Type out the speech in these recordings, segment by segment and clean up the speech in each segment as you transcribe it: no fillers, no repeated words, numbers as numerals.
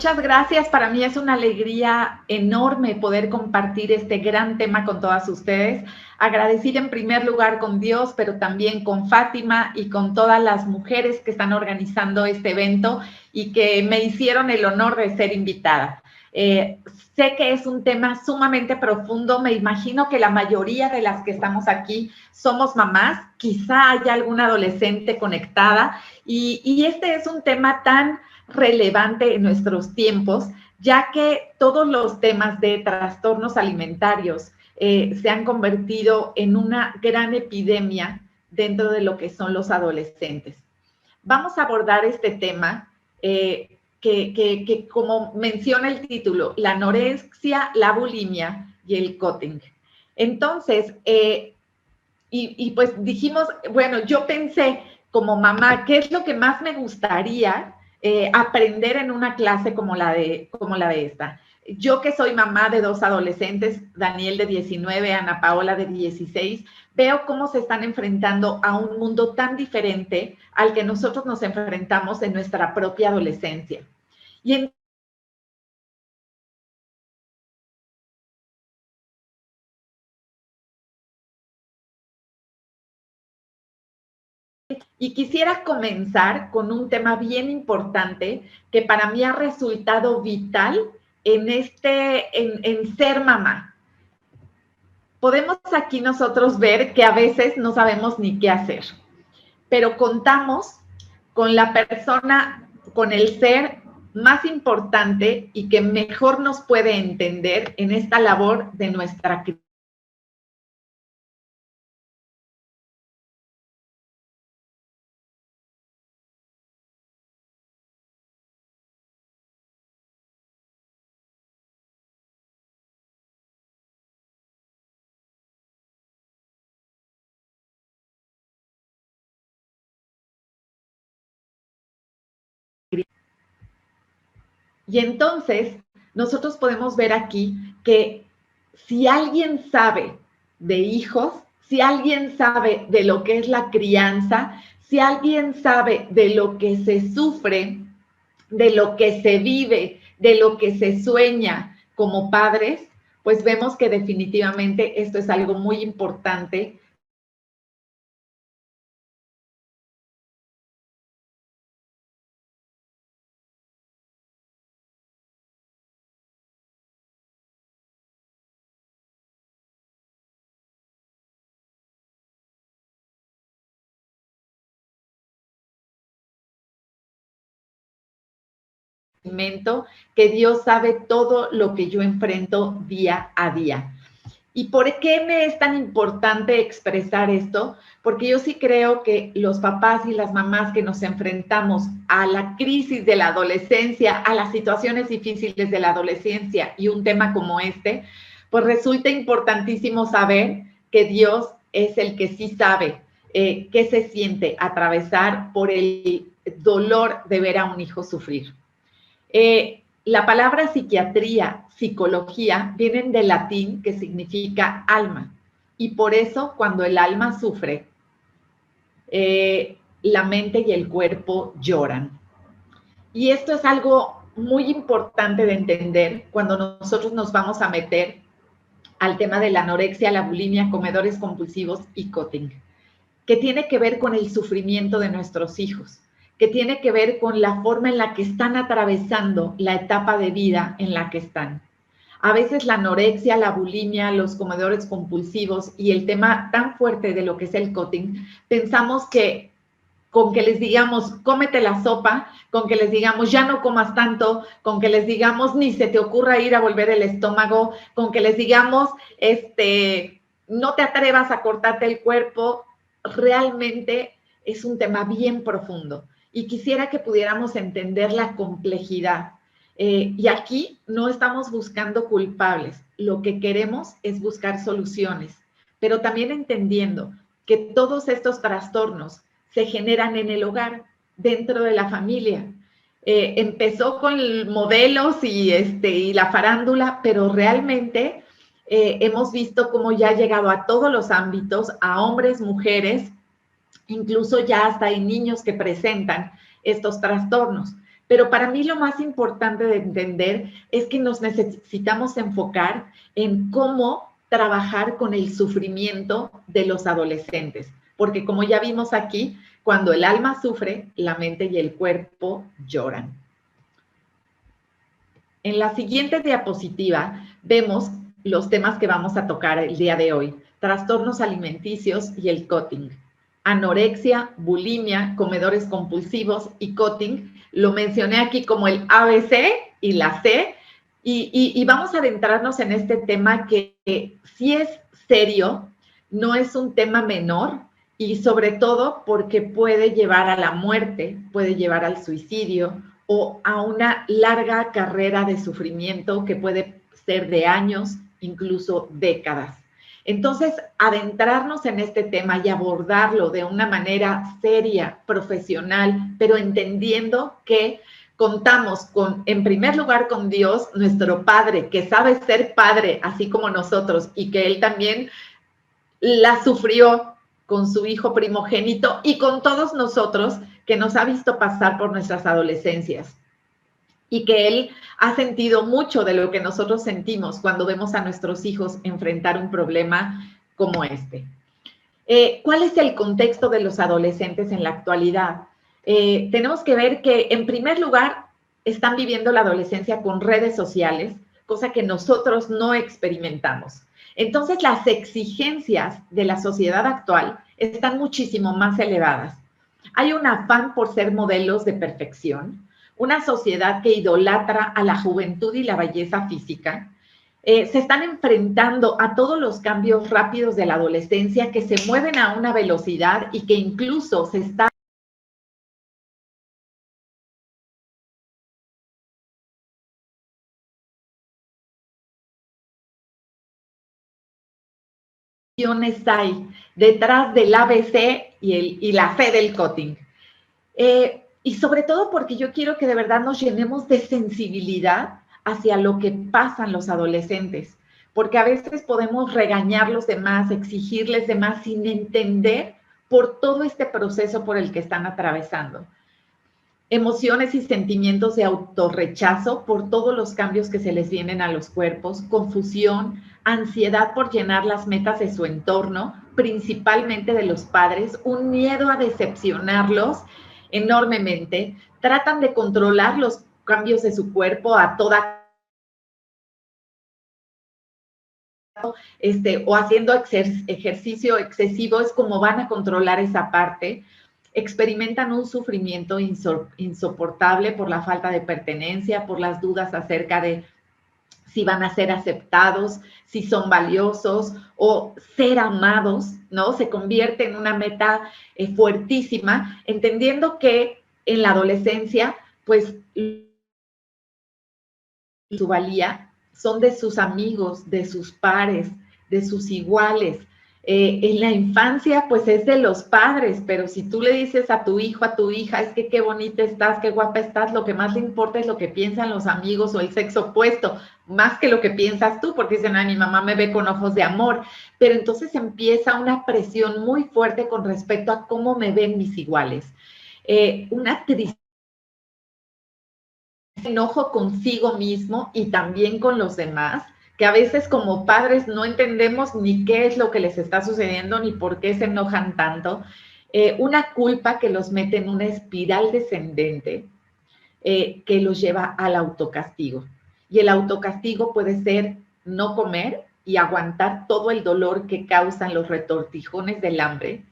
Muchas gracias. Para mí es una alegría enorme poder compartir este gran tema con todas ustedes. Agradecida en primer lugar con Dios, pero también con Fátima y con todas las mujeres que están organizando este evento y que me hicieron el honor de ser invitada. Sé que es un tema sumamente profundo. Me imagino que la mayoría de las que estamos aquí somos mamás. Quizá haya alguna adolescente conectada y este es un tema tan relevante en nuestros tiempos, ya que todos los temas de trastornos alimentarios se han convertido en una gran epidemia dentro de lo que son los adolescentes. Vamos a abordar este tema que como menciona el título, la anorexia, la bulimia y el cutting. Entonces, pues dijimos, bueno, yo pensé como mamá, ¿qué es lo que más me gustaría aprender en una clase como la de esta? Yo que soy mamá de 2 adolescentes, Daniel de 19, Ana Paola de 16, veo cómo se están enfrentando a un mundo tan diferente al que nosotros nos enfrentamos en nuestra propia adolescencia. Y quisiera comenzar con un tema bien importante que para mí ha resultado vital en ser mamá. Podemos aquí nosotros ver que a veces no sabemos ni qué hacer, pero contamos con la persona, con el ser más importante y que mejor nos puede entender en esta labor de nuestra crianza. Y entonces, nosotros podemos ver aquí que si alguien sabe de hijos, si alguien sabe de lo que es la crianza, si alguien sabe de lo que se sufre, de lo que se vive, de lo que se sueña como padres, pues vemos que definitivamente esto es algo muy importante. Que Dios sabe todo lo que yo enfrento día a día. ¿Y por qué me es tan importante expresar esto? Porque yo sí creo que los papás y las mamás que nos enfrentamos a la crisis de la adolescencia, a las situaciones difíciles de la adolescencia y un tema como este, pues resulta importantísimo saber que Dios es el que sí sabe qué se siente atravesar por el dolor de ver a un hijo sufrir. La palabra psiquiatría, psicología, vienen del latín que significa alma. Y por eso cuando el alma sufre, la mente y el cuerpo lloran. Y esto es algo muy importante de entender cuando nosotros nos vamos a meter al tema de la anorexia, la bulimia, comedores compulsivos y cutting, que tiene que ver con el sufrimiento de nuestros hijos, que tiene que ver con la forma en la que están atravesando la etapa de vida en la que están. A veces la anorexia, la bulimia, los comedores compulsivos y el tema tan fuerte de lo que es el cutting, pensamos que con que les digamos, cómete la sopa, con que les digamos, ya no comas tanto, con que les digamos, ni se te ocurra ir a volver el estómago, con que les digamos, no te atrevas a cortarte el cuerpo, realmente es un tema bien profundo y quisiera que pudiéramos entender la complejidad. Y aquí no estamos buscando culpables, lo que queremos es buscar soluciones, pero también entendiendo que todos estos trastornos se generan en el hogar, dentro de la familia. Empezó con modelos y la farándula, pero realmente hemos visto cómo ya ha llegado a todos los ámbitos, a hombres, mujeres, incluso ya hasta hay niños que presentan estos trastornos. Pero para mí lo más importante de entender es que nos necesitamos enfocar en cómo trabajar con el sufrimiento de los adolescentes. Porque como ya vimos aquí, cuando el alma sufre, la mente y el cuerpo lloran. En la siguiente diapositiva vemos los temas que vamos a tocar el día de hoy: trastornos alimenticios y el cutting. Anorexia, bulimia, comedores compulsivos y cutting. Lo mencioné aquí como el ABC y la C. Y vamos a adentrarnos en este tema que sí es serio, no es un tema menor, y sobre todo porque puede llevar a la muerte, puede llevar al suicidio o a una larga carrera de sufrimiento que puede ser de años, incluso décadas. Entonces, adentrarnos en este tema y abordarlo de una manera seria, profesional, pero entendiendo que contamos con, en primer lugar, con Dios, nuestro Padre, que sabe ser Padre, así como nosotros, y que Él también la sufrió con su hijo primogénito y con todos nosotros, que nos ha visto pasar por nuestras adolescencias, y que Él ha sentido mucho de lo que nosotros sentimos cuando vemos a nuestros hijos enfrentar un problema como este. ¿Cuál es el contexto de los adolescentes en la actualidad? Tenemos que ver que, en primer lugar, están viviendo la adolescencia con redes sociales, cosa que nosotros no experimentamos. Entonces, las exigencias de la sociedad actual están muchísimo más elevadas. Hay un afán por ser modelos de perfección, una sociedad que idolatra a la juventud y la belleza física. Se están enfrentando a todos los cambios rápidos de la adolescencia, que se mueven a una velocidad y que incluso se está hay detrás del ABC y la C del cutting. Y sobre todo porque yo quiero que de verdad nos llenemos de sensibilidad hacia lo que pasan los adolescentes, porque a veces podemos regañarlos de más, exigirles de más, sin entender por todo este proceso por el que están atravesando. Emociones y sentimientos de autorrechazo por todos los cambios que se les vienen a los cuerpos, confusión, ansiedad por llenar las metas de su entorno, principalmente de los padres, un miedo a decepcionarlos enormemente, tratan de controlar los cambios de su cuerpo a toda o haciendo ejercicio excesivo, es como van a controlar esa parte. Experimentan un sufrimiento insoportable por la falta de pertenencia, por las dudas acerca de si van a ser aceptados, si son valiosos o ser amados, ¿no? Se convierte en una meta fuertísima, entendiendo que en la adolescencia, pues, su valía son de sus amigos, de sus pares, de sus iguales. En la infancia, pues es de los padres, pero si tú le dices a tu hijo, a tu hija, es que qué bonita estás, qué guapa estás, lo que más le importa es lo que piensan los amigos o el sexo opuesto, más que lo que piensas tú, porque dicen, ay, mi mamá me ve con ojos de amor. Pero entonces empieza una presión muy fuerte con respecto a cómo me ven mis iguales. Una tristeza, enojo consigo mismo y también con los demás, que a veces como padres no entendemos ni qué es lo que les está sucediendo, ni por qué se enojan tanto. Una culpa que los mete en una espiral descendente que los lleva al autocastigo. Y el autocastigo puede ser no comer y aguantar todo el dolor que causan los retortijones del hambre.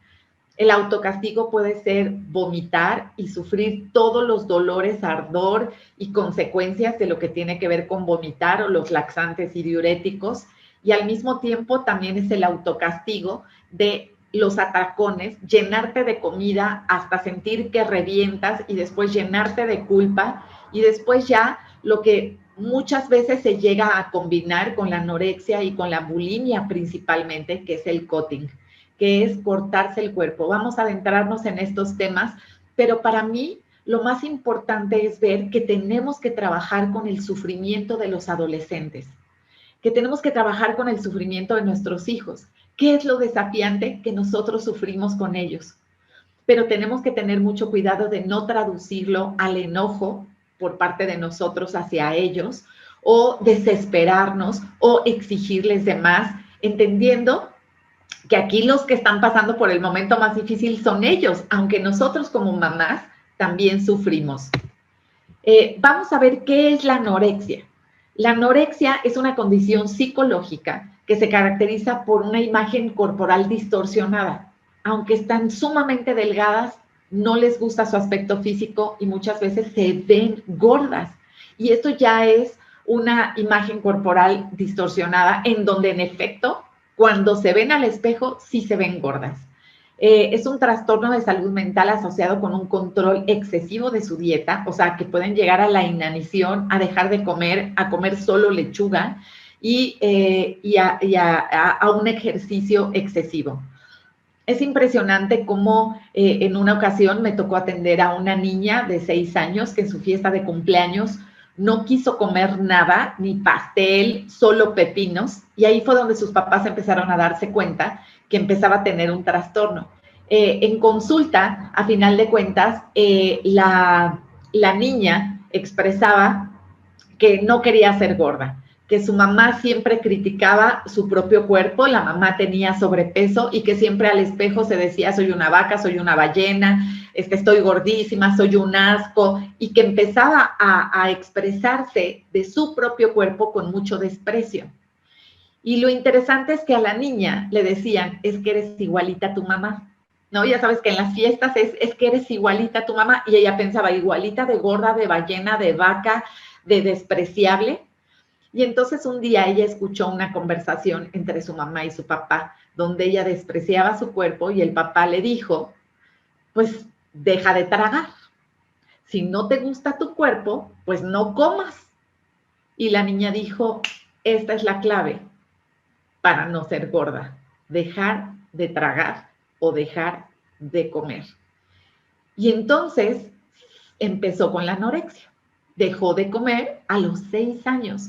El autocastigo puede ser vomitar y sufrir todos los dolores, ardor y consecuencias de lo que tiene que ver con vomitar o los laxantes y diuréticos. Y al mismo tiempo también es el autocastigo de los atracones, llenarte de comida hasta sentir que revientas y después llenarte de culpa y después ya lo que muchas veces se llega a combinar con la anorexia y con la bulimia principalmente, que es el cutting, que es cortarse el cuerpo. Vamos a adentrarnos en estos temas, pero para mí lo más importante es ver que tenemos que trabajar con el sufrimiento de los adolescentes, que tenemos que trabajar con el sufrimiento de nuestros hijos. ¿Qué es lo desafiante? Que nosotros sufrimos con ellos, pero tenemos que tener mucho cuidado de no traducirlo al enojo por parte de nosotros hacia ellos, o desesperarnos o exigirles de más, entendiendo que aquí los que están pasando por el momento más difícil son ellos, aunque nosotros como mamás también sufrimos. Vamos a ver qué es la anorexia. La anorexia es una condición psicológica que se caracteriza por una imagen corporal distorsionada. Aunque están sumamente delgadas, no les gusta su aspecto físico y muchas veces se ven gordas. Y esto ya es una imagen corporal distorsionada en donde en efecto, cuando se ven al espejo, sí se ven gordas. Es un trastorno de salud mental asociado con un control excesivo de su dieta, o sea, que pueden llegar a la inanición, a dejar de comer, a comer solo lechuga y a un ejercicio excesivo. Es impresionante cómo en una ocasión me tocó atender a una niña de 6 años que en su fiesta de cumpleaños no quiso comer nada, ni pastel, solo pepinos, y ahí fue donde sus papás empezaron a darse cuenta que empezaba a tener un trastorno. En consulta, a final de cuentas, la niña expresaba que no quería ser gorda, que su mamá siempre criticaba su propio cuerpo, la mamá tenía sobrepeso y que siempre al espejo se decía, soy una vaca, soy una ballena, estoy gordísima, soy un asco, y que empezaba a expresarse de su propio cuerpo con mucho desprecio. Y lo interesante es que a la niña le decían, es que eres igualita a tu mamá, ¿no? Ya sabes que en las fiestas es que eres igualita a tu mamá, y ella pensaba, igualita de gorda, de ballena, de vaca, de despreciable. Y entonces un día ella escuchó una conversación entre su mamá y su papá, donde ella despreciaba su cuerpo y el papá le dijo, pues deja de tragar. Si no te gusta tu cuerpo, pues no comas. Y la niña dijo, esta es la clave para no ser gorda, dejar de tragar o dejar de comer. Y entonces empezó con la anorexia. Dejó de comer a los 6 años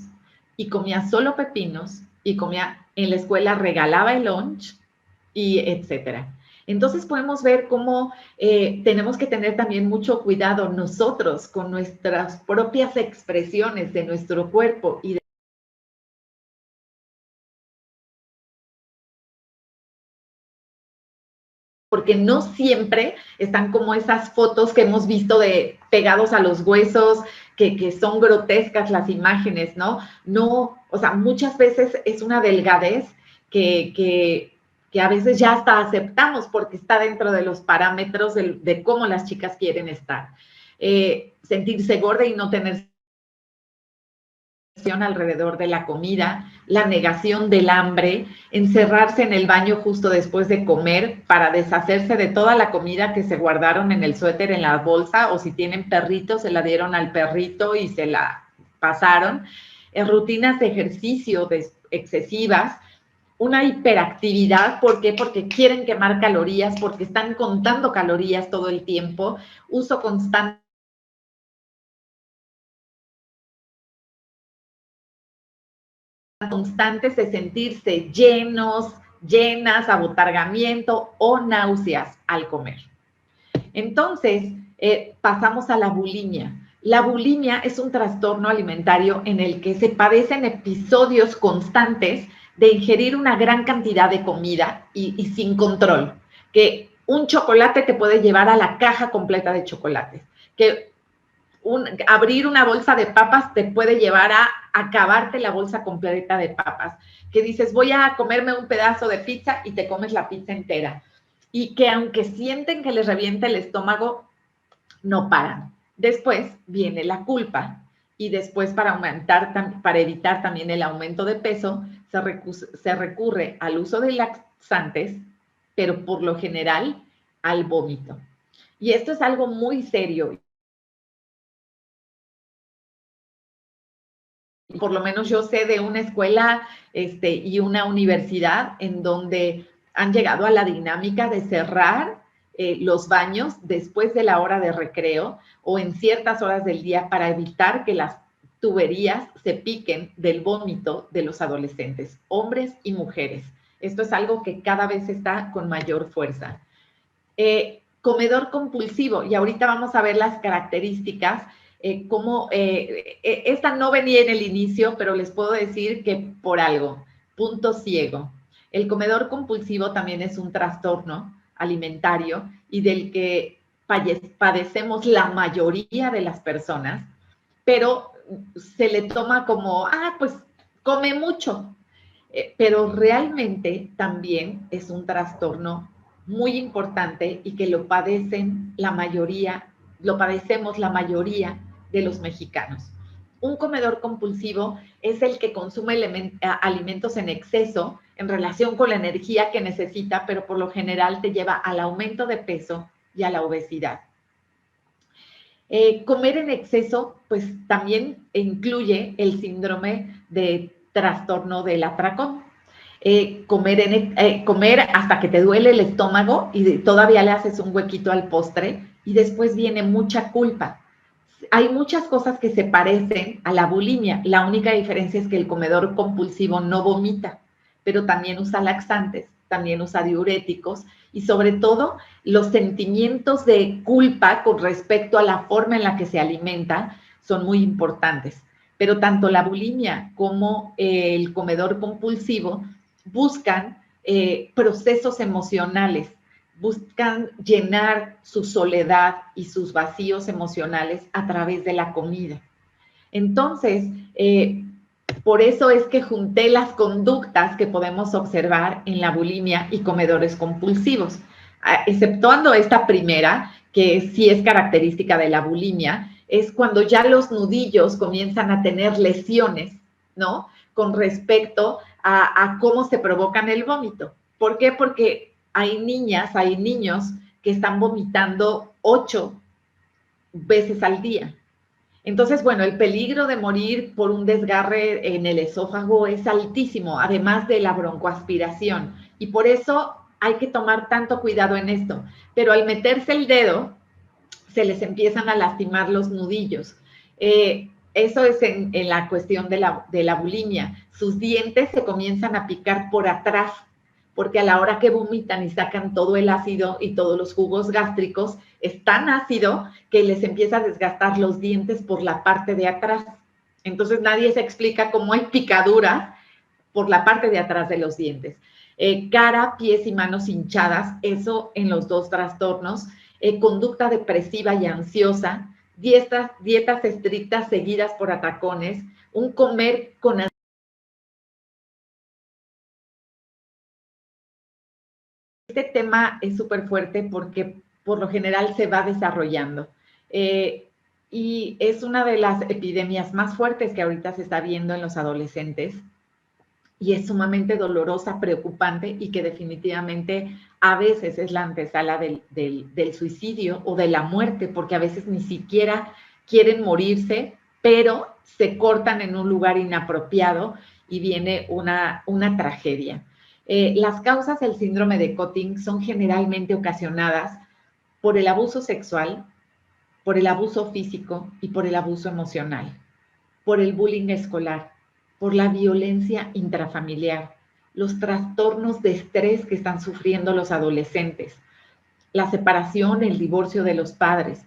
y comía solo pepinos y comía en la escuela, regalaba el lunch y etcétera. Entonces podemos ver cómo tenemos que tener también mucho cuidado nosotros con nuestras propias expresiones de nuestro cuerpo y porque no siempre están como esas fotos que hemos visto de pegados a los huesos, que son grotescas las imágenes, ¿no? No, o sea, muchas veces es una delgadez que a veces ya hasta aceptamos porque está dentro de los parámetros de cómo las chicas quieren estar. Sentirse gorda y no tener alrededor de la comida, la negación del hambre, encerrarse en el baño justo después de comer para deshacerse de toda la comida que se guardaron en el suéter, en la bolsa, o si tienen perritos, se la dieron al perrito y se la pasaron, rutinas de ejercicio excesivas, una hiperactividad, ¿por qué? Porque quieren quemar calorías, porque están contando calorías todo el tiempo, uso constante constantes de sentirse llenos, llenas, abotargamiento o náuseas al comer. Entonces, pasamos a la bulimia. La bulimia es un trastorno alimentario en el que se padecen episodios constantes de ingerir una gran cantidad de comida y sin control. Que un chocolate te puede llevar a la caja completa de chocolates. Que abrir una bolsa de papas te puede llevar a acabarte la bolsa completa de papas. Que dices, voy a comerme un pedazo de pizza y te comes la pizza entera. Y que aunque sienten que les revienta el estómago, no paran. Después viene la culpa y después para evitar también el aumento de peso, se recurre al uso de laxantes, pero por lo general al vómito. Y esto es algo muy serio. Por lo menos yo sé de una escuela y una universidad en donde han llegado a la dinámica de cerrar los baños después de la hora de recreo o en ciertas horas del día para evitar que las tuberías se piquen del vómito de los adolescentes, hombres y mujeres. Esto es algo que cada vez está con mayor fuerza. Comedor compulsivo, y ahorita vamos a ver las características Esta no venía en el inicio, pero les puedo decir que por algo, punto ciego. El comedor compulsivo también es un trastorno alimentario y del que padecemos la mayoría de las personas, pero se le toma como, pues come mucho, pero realmente también es un trastorno muy importante y que lo padecemos la mayoría de los mexicanos. Un comedor compulsivo es el que consume alimentos en exceso en relación con la energía que necesita, pero por lo general te lleva al aumento de peso y a la obesidad. Comer en exceso, pues también incluye el síndrome de trastorno del atracón. Comer hasta que te duele el estómago y todavía le haces un huequito al postre y después viene mucha culpa. Hay muchas cosas que se parecen a la bulimia. La única diferencia es que el comedor compulsivo no vomita, pero también usa laxantes, también usa diuréticos y sobre todo los sentimientos de culpa con respecto a la forma en la que se alimenta son muy importantes. Pero tanto la bulimia como el comedor compulsivo buscan procesos emocionales, buscan llenar su soledad y sus vacíos emocionales a través de la comida. Entonces, por eso es que junté las conductas que podemos observar en la bulimia y comedores compulsivos, exceptuando esta primera, que sí es característica de la bulimia, es cuando ya los nudillos comienzan a tener lesiones, ¿no? Con respecto a cómo se provocan el vómito. ¿Por qué? Porque hay niñas, hay niños que están vomitando 8 veces al día. Entonces, bueno, el peligro de morir por un desgarre en el esófago es altísimo, además de la broncoaspiración. Y por eso hay que tomar tanto cuidado en esto. Pero al meterse el dedo, se les empiezan a lastimar los nudillos. Eso es en la cuestión de la bulimia. Sus dientes se comienzan a picar por atrás, porque a la hora que vomitan y sacan todo el ácido y todos los jugos gástricos, es tan ácido que les empieza a desgastar los dientes por la parte de atrás. Entonces nadie se explica cómo hay picaduras por la parte de atrás de los dientes. Cara, pies y manos hinchadas, eso en los dos trastornos. Conducta depresiva y ansiosa, dietas estrictas seguidas por atracones, un comer con Este tema es súper fuerte porque por lo general se va desarrollando y es una de las epidemias más fuertes que ahorita se está viendo en los adolescentes y es sumamente dolorosa, preocupante y que definitivamente a veces es la antesala del suicidio o de la muerte, porque a veces ni siquiera quieren morirse, pero se cortan en un lugar inapropiado y viene una tragedia. Las causas del síndrome de Cushing son generalmente ocasionadas por el abuso sexual, por el abuso físico y por el abuso emocional, por el bullying escolar, por la violencia intrafamiliar, los trastornos de estrés que están sufriendo los adolescentes, la separación, el divorcio de los padres,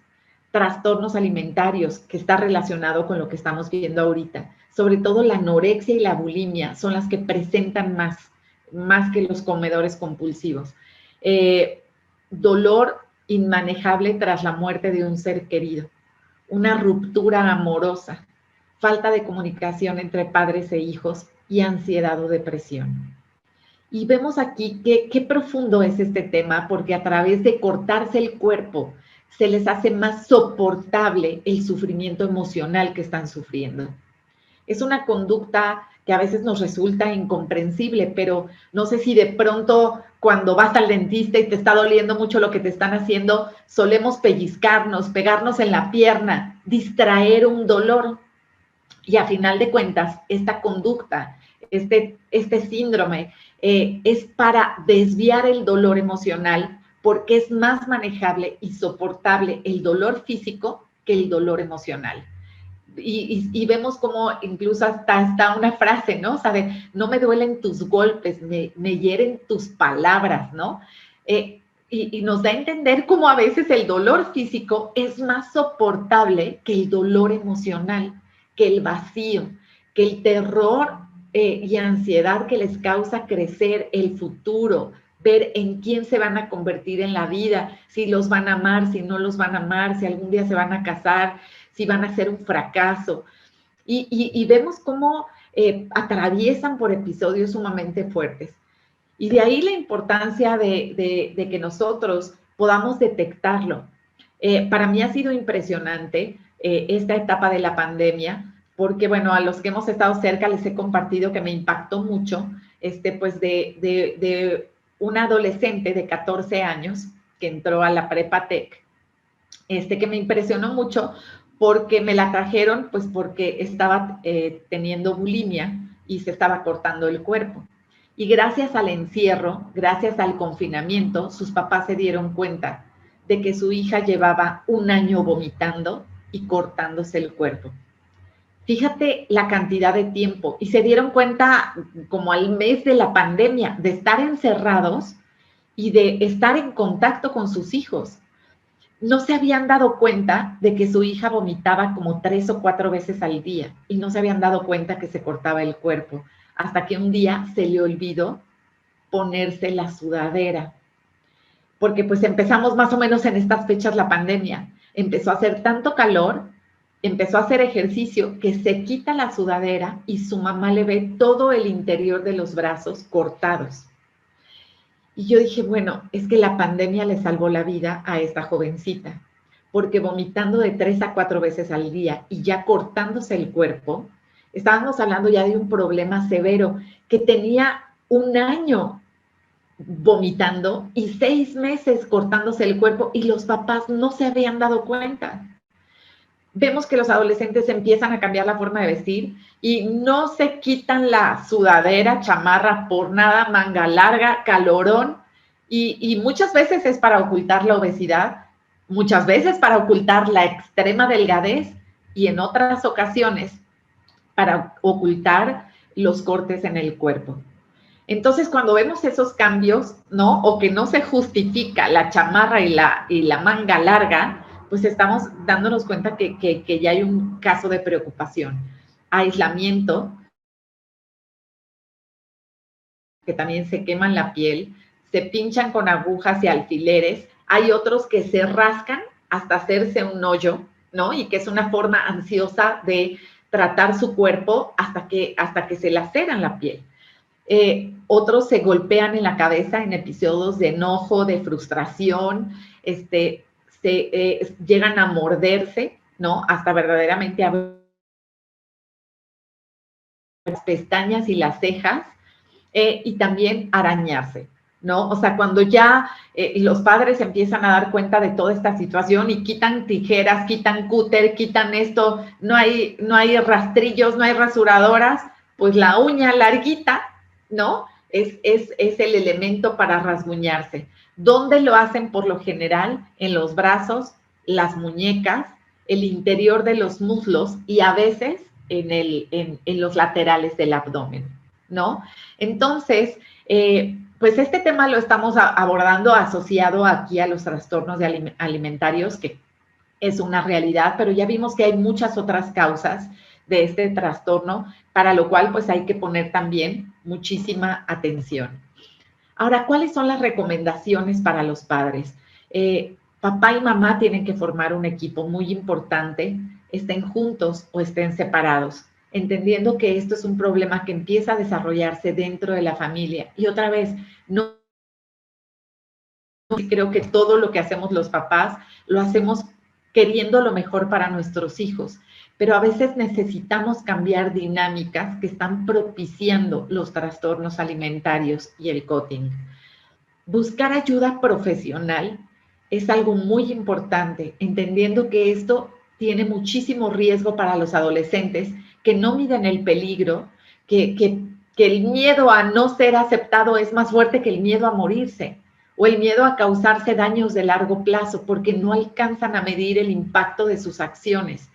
trastornos alimentarios, que está relacionado con lo que estamos viendo ahorita. Sobre todo la anorexia y la bulimia son las que presentan más que los comedores compulsivos. Dolor inmanejable tras la muerte de un ser querido, una ruptura amorosa, falta de comunicación entre padres e hijos y ansiedad o depresión. Y vemos aquí qué profundo es este tema, porque a través de cortarse el cuerpo se les hace más soportable el sufrimiento emocional que están sufriendo. Es una conducta que a veces nos resulta incomprensible, pero no sé si de pronto cuando vas al dentista y te está doliendo mucho lo que te están haciendo, solemos pellizcarnos, pegarnos en la pierna, distraer un dolor. Y a final de cuentas, esta conducta, este síndrome, es para desviar el dolor emocional porque es más manejable y soportable el dolor físico que el dolor emocional. Y vemos como incluso hasta una frase, ¿no? O sea, no me duelen tus golpes, me hieren tus palabras, ¿no? y nos da a entender cómo a veces el dolor físico es más soportable que el dolor emocional, que el vacío, que el terror y ansiedad que les causa crecer el futuro, ver en quién se van a convertir en la vida, si los van a amar, si no los van a amar, si algún día se van a casar, si van a ser un fracaso. Y vemos cómo atraviesan por episodios sumamente fuertes. Y de ahí la importancia de que nosotros podamos detectarlo. Para mí ha sido impresionante esta etapa de la pandemia, porque, bueno, a los que hemos estado cerca les he compartido que me impactó mucho, pues de una adolescente de 14 años que entró a la prepa tech, que me impresionó mucho porque me la trajeron, pues porque estaba teniendo bulimia y se estaba cortando el cuerpo. Y gracias al encierro, gracias al confinamiento, sus papás se dieron cuenta de que su hija llevaba un año vomitando y cortándose el cuerpo. Fíjate la cantidad de tiempo. Y se dieron cuenta como al mes de la pandemia, de estar encerrados y de estar en contacto con sus hijos. No se habían dado cuenta de que su hija vomitaba como 3 o 4 veces al día y no se habían dado cuenta que se cortaba el cuerpo, hasta que un día se le olvidó ponerse la sudadera, porque pues empezamos más o menos en estas fechas la pandemia. Empezó a hacer tanto calor, empezó a hacer ejercicio, que se quita la sudadera y su mamá le ve todo el interior de los brazos cortados. Y yo dije, bueno, es que la pandemia le salvó la vida a esta jovencita, porque vomitando de 3 a 4 veces al día y ya cortándose el cuerpo, estábamos hablando ya de un problema severo, que tenía un año vomitando y 6 meses cortándose el cuerpo y los papás no se habían dado cuenta. Vemos que los adolescentes empiezan a cambiar la forma de vestir y no se quitan la sudadera, chamarra por nada, manga larga, calorón, y muchas veces es para ocultar la obesidad, muchas veces para ocultar la extrema delgadez y en otras ocasiones para ocultar los cortes en el cuerpo. Entonces, cuando vemos esos cambios, ¿no? O que no se justifica la chamarra y la manga larga, pues estamos dándonos cuenta que ya hay un caso de preocupación. Aislamiento, que también se queman la piel, se pinchan con agujas y alfileres. Hay otros que se rascan hasta hacerse un hoyo, ¿no? Y que es una forma ansiosa de tratar su cuerpo hasta que se laceran la piel. Otros se golpean en la cabeza en episodios de enojo, de frustración, llegan a morderse, ¿no? Hasta verdaderamente abrir las pestañas y las cejas, y también arañarse, ¿no? O sea, cuando ya los padres empiezan a dar cuenta de toda esta situación y quitan tijeras, quitan cúter, quitan esto, no hay rastrillos, no hay rasuradoras, pues la uña larguita, ¿no? Es el elemento para rasguñarse. ¿Dónde lo hacen por lo general? En los brazos, las muñecas, el interior de los muslos y a veces en los laterales del abdomen, ¿no? Entonces, pues este tema lo estamos abordando asociado aquí a los trastornos alimentarios, que es una realidad, pero ya vimos que hay muchas otras causas de este trastorno, para lo cual pues hay que poner también muchísima atención. Ahora, ¿cuáles son las recomendaciones para los padres? Papá y mamá tienen que formar un equipo muy importante, estén juntos o estén separados, entendiendo que esto es un problema que empieza a desarrollarse dentro de la familia. Y otra vez, no creo que todo lo que hacemos los papás lo hacemos queriendo lo mejor para nuestros hijos, pero a veces necesitamos cambiar dinámicas que están propiciando los trastornos alimentarios y el cutting. Buscar ayuda profesional es algo muy importante, entendiendo que esto tiene muchísimo riesgo para los adolescentes que no miden el peligro, que el miedo a no ser aceptado es más fuerte que el miedo a morirse o el miedo a causarse daños de largo plazo porque no alcanzan a medir el impacto de sus acciones.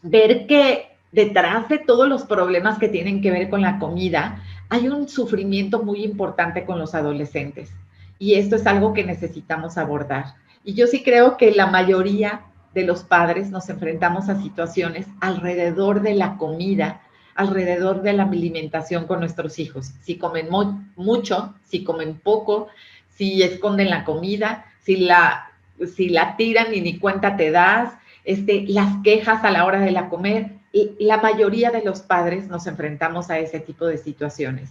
Ver que detrás de todos los problemas que tienen que ver con la comida, hay un sufrimiento muy importante con los adolescentes. Y esto es algo que necesitamos abordar. Y yo sí creo que la mayoría de los padres nos enfrentamos a situaciones alrededor de la comida, alrededor de la alimentación con nuestros hijos. Si comen mucho, si comen poco, si esconden la comida, si la tiran y ni cuenta te das, las quejas a la hora de la comer. Y la mayoría de los padres nos enfrentamos a ese tipo de situaciones.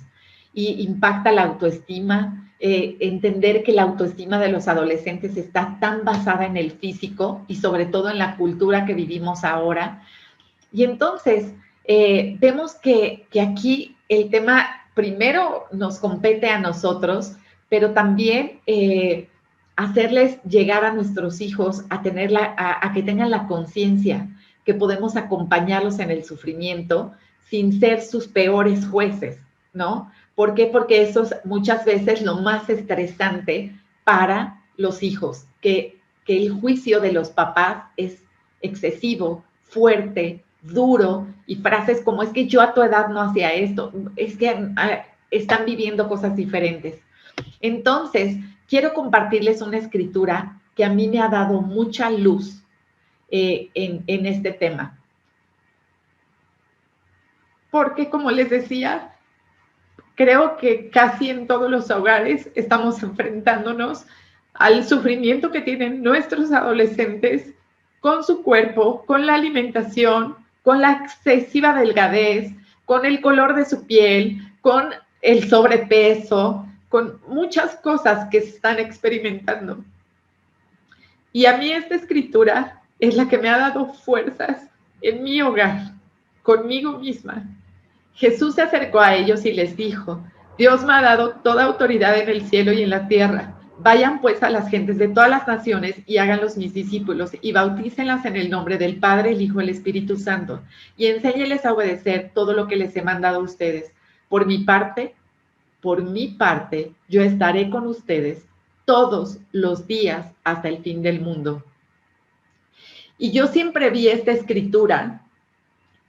Y impacta la autoestima, entender que la autoestima de los adolescentes está tan basada en el físico y sobre todo en la cultura que vivimos ahora. Y entonces vemos que aquí el tema primero nos compete a nosotros, pero también hacerles llegar a nuestros hijos a que tengan la conciencia que podemos acompañarlos en el sufrimiento sin ser sus peores jueces, ¿no? ¿Por qué? Porque eso es muchas veces lo más estresante para los hijos, que el juicio de los papás es excesivo, fuerte, duro, y frases como es que yo a tu edad no hacía esto, es que están viviendo cosas diferentes. Entonces, quiero compartirles una escritura que a mí me ha dado mucha luz en este tema. Porque, como les decía, creo que casi en todos los hogares estamos enfrentándonos al sufrimiento que tienen nuestros adolescentes con su cuerpo, con la alimentación, con la excesiva delgadez, con el color de su piel, con el sobrepeso, con muchas cosas que se están experimentando. Y a mí esta escritura es la que me ha dado fuerzas en mi hogar, conmigo misma. Jesús se acercó a ellos y les dijo: Dios me ha dado toda autoridad en el cielo y en la tierra. Vayan pues a las gentes de todas las naciones y háganlos mis discípulos y bautícenlas en el nombre del Padre, el Hijo y el Espíritu Santo y enséñeles a obedecer todo lo que les he mandado a ustedes. Por mi parte, yo estaré con ustedes todos los días hasta el fin del mundo. Y yo siempre vi esta escritura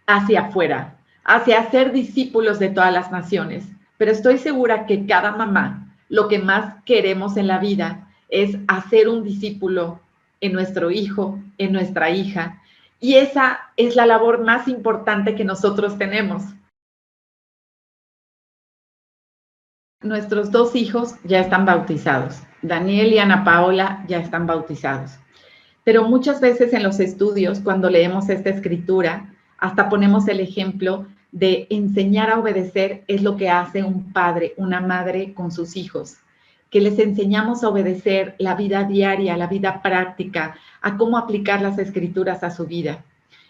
hacia afuera, hacia ser discípulos de todas las naciones. Pero estoy segura que cada mamá, lo que más queremos en la vida es hacer un discípulo en nuestro hijo, en nuestra hija. Y esa es la labor más importante que nosotros tenemos. Nuestros 2 hijos ya están bautizados. Daniel y Ana Paola ya están bautizados. Pero muchas veces en los estudios, cuando leemos esta escritura, hasta ponemos el ejemplo de enseñar a obedecer es lo que hace un padre, una madre con sus hijos, que les enseñamos a obedecer la vida diaria, la vida práctica, a cómo aplicar las escrituras a su vida.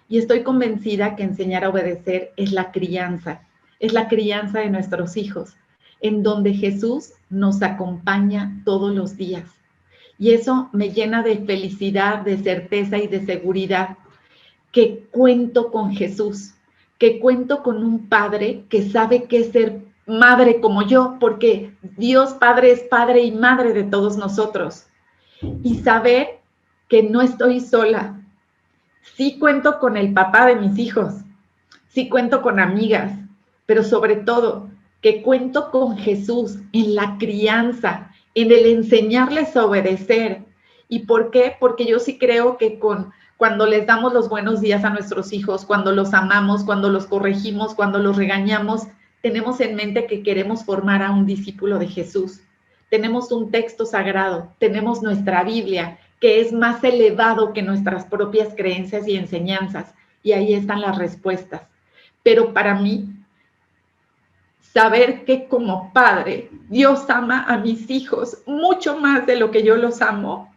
Y estoy convencida que enseñar a obedecer es la crianza de nuestros hijos, en donde Jesús nos acompaña todos los días. Y eso me llena de felicidad, de certeza y de seguridad, que cuento con Jesús, que cuento con un padre que sabe qué es ser madre como yo, porque Dios Padre es padre y madre de todos nosotros. Y saber que no estoy sola. Sí cuento con el papá de mis hijos, sí cuento con amigas, pero sobre todo que cuento con Jesús en la crianza, en el enseñarles a obedecer. ¿Y por qué? Porque yo sí creo que cuando les damos los buenos días a nuestros hijos, cuando los amamos, cuando los corregimos, cuando los regañamos, tenemos en mente que queremos formar a un discípulo de Jesús. Tenemos un texto sagrado, tenemos nuestra Biblia, que es más elevado que nuestras propias creencias y enseñanzas. Y ahí están las respuestas. Pero para mí, saber que como padre, Dios ama a mis hijos mucho más de lo que yo los amo,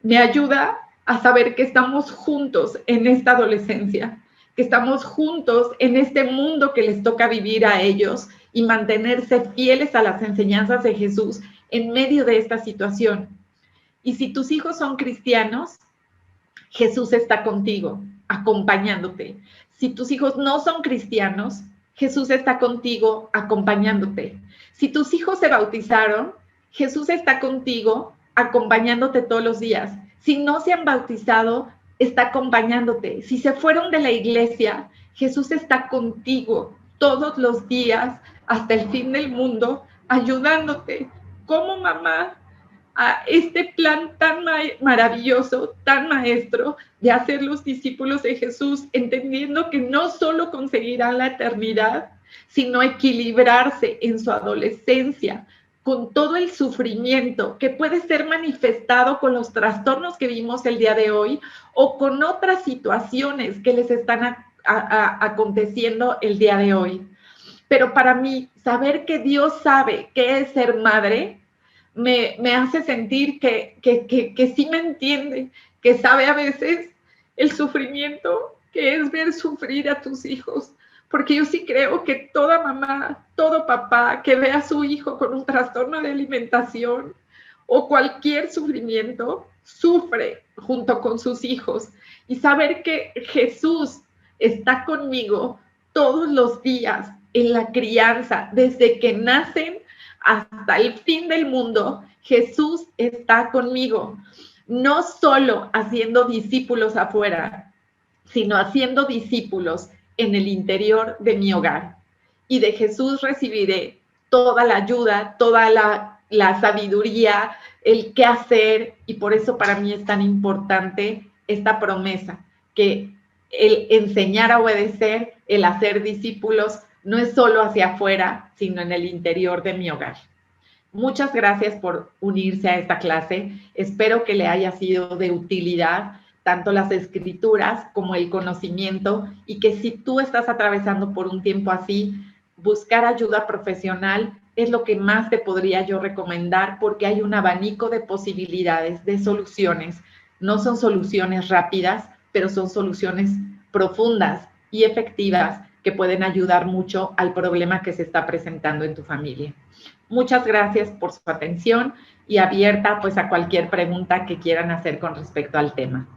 me ayuda a saber que estamos juntos en esta adolescencia, que estamos juntos en este mundo que les toca vivir a ellos y mantenerse fieles a las enseñanzas de Jesús en medio de esta situación. Y si tus hijos son cristianos, Jesús está contigo, acompañándote. Si tus hijos no son cristianos, Jesús está contigo, acompañándote. Si tus hijos se bautizaron, Jesús está contigo, acompañándote todos los días. Si no se han bautizado, está acompañándote. Si se fueron de la iglesia, Jesús está contigo todos los días hasta el fin del mundo, ayudándote. como mamá a este plan tan maravilloso, tan maestro, de hacer los discípulos de Jesús, entendiendo que no solo conseguirán la eternidad, sino equilibrarse en su adolescencia, con todo el sufrimiento que puede ser manifestado con los trastornos que vimos el día de hoy o con otras situaciones que les están aconteciendo el día de hoy. Pero para mí, saber que Dios sabe qué es ser madre, me hace sentir que sí me entiende, que sabe a veces el sufrimiento que es ver sufrir a tus hijos. Porque yo sí creo que toda mamá, todo papá que ve a su hijo con un trastorno de alimentación o cualquier sufrimiento, sufre junto con sus hijos. Y saber que Jesús está conmigo todos los días en la crianza, desde que nacen hasta el fin del mundo, Jesús está conmigo, no solo haciendo discípulos afuera, sino haciendo discípulos en el interior de mi hogar. Y de Jesús recibiré toda la ayuda, toda la sabiduría, el qué hacer, y por eso para mí es tan importante esta promesa, que el enseñar a obedecer, el hacer discípulos, no es solo hacia afuera, sino en el interior de mi hogar. Muchas gracias por unirse a esta clase. Espero que le haya sido de utilidad tanto las escrituras como el conocimiento, y que si tú estás atravesando por un tiempo así, buscar ayuda profesional es lo que más te podría yo recomendar, porque hay un abanico de posibilidades, de soluciones. No son soluciones rápidas, pero son soluciones profundas y efectivas que pueden ayudar mucho al problema que se está presentando en tu familia. Muchas gracias por su atención y abierta pues a cualquier pregunta que quieran hacer con respecto al tema.